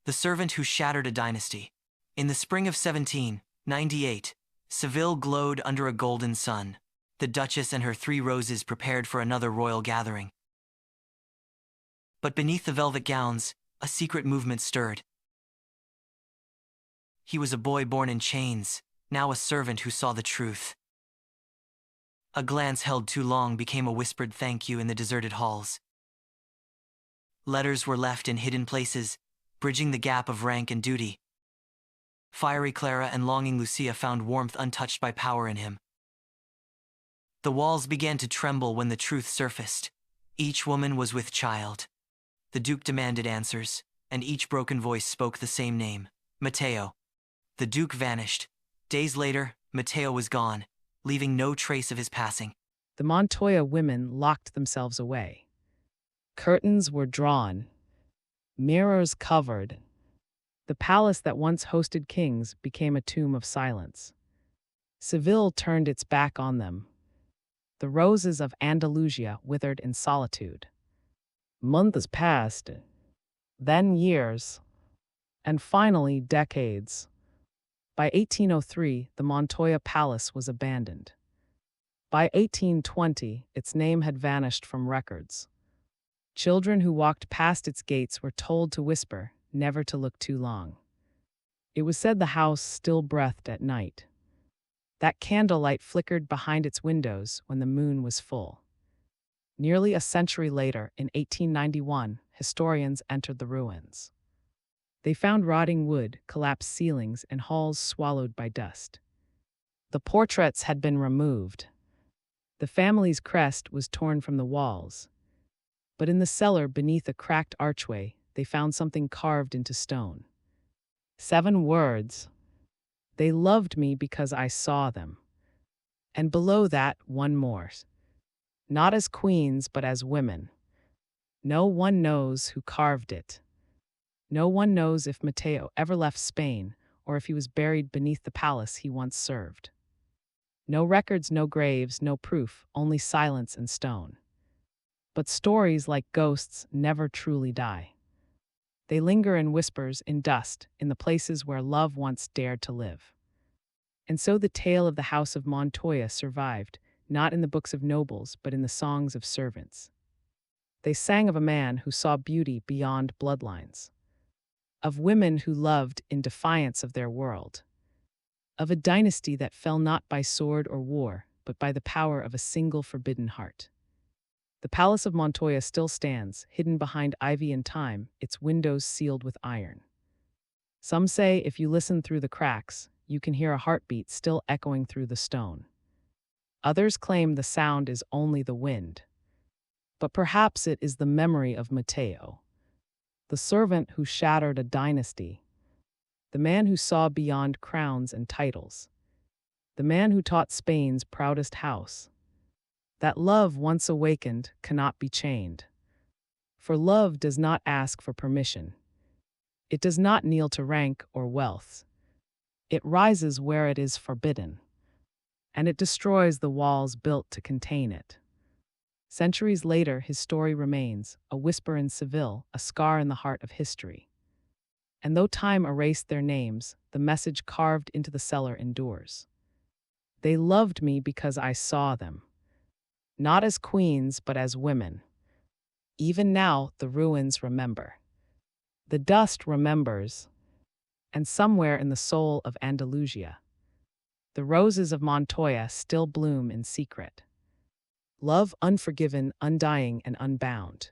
The servant who shattered a dynasty. In the spring of 1798, Seville glowed under a golden sun. The duchess and her 3 roses prepared for another royal gathering. But beneath the velvet gowns, a secret movement stirred. He was a boy born in chains, now a servant who saw the truth. A glance held too long became a whispered thank you in the deserted halls. Letters were left in hidden places, bridging the gap of rank and duty. Fiery Clara and longing Lucía found warmth untouched by power in him. The walls began to tremble when the truth surfaced. Each woman was with child. The Duke demanded answers, and each broken voice spoke the same name, Mateo. The Duke vanished. Days later, Mateo was gone, leaving no trace of his passing. The Montoya women locked themselves away. Curtains were drawn, mirrors covered. The palace that once hosted kings became a tomb of silence. Seville turned its back on them. The roses of Andalusia withered in solitude. Months passed, then years, and finally decades. By 1803, the Montoya Palace was abandoned. By 1820, its name had vanished from records. Children who walked past its gates were told to whisper, never to look too long. It was said the house still breathed at night. That candlelight flickered behind its windows when the moon was full. Nearly a century later, in 1891, historians entered the ruins. They found rotting wood, collapsed ceilings, and halls swallowed by dust. The portraits had been removed. The family's crest was torn from the walls. But in the cellar beneath a cracked archway, they found something carved into stone. 7 words. They loved me because I saw them. And below that, one more. Not as queens, but as women. No one knows who carved it. No one knows if Mateo ever left Spain or if he was buried beneath the palace he once served. No records, no graves, no proof, only silence and stone. But stories, like ghosts, never truly die. They linger in whispers, in dust, in the places where love once dared to live. And so the tale of the House of Montoya survived, not in the books of nobles, but in the songs of servants. They sang of a man who saw beauty beyond bloodlines, of women who loved in defiance of their world, of a dynasty that fell not by sword or war, but by the power of a single forbidden heart. The Palace of Montoya still stands, hidden behind ivy and time, its windows sealed with iron. Some say if you listen through the cracks, you can hear a heartbeat still echoing through the stone. Others claim the sound is only the wind. But perhaps it is the memory of Mateo, the servant who shattered a dynasty, the man who saw beyond crowns and titles, the man who taught Spain's proudest house that love once awakened cannot be chained. For love does not ask for permission. It does not kneel to rank or wealth. It rises where it is forbidden, and it destroys the walls built to contain it. Centuries later, his story remains, a whisper in Seville, a scar in the heart of history. And though time erased their names, the message carved into the cellar endures. They loved me because I saw them, not as queens, but as women. Even now, the ruins remember. The dust remembers, and somewhere in the soul of Andalusia, the roses of Montoya still bloom in secret. Love unforgiven, undying, and unbound.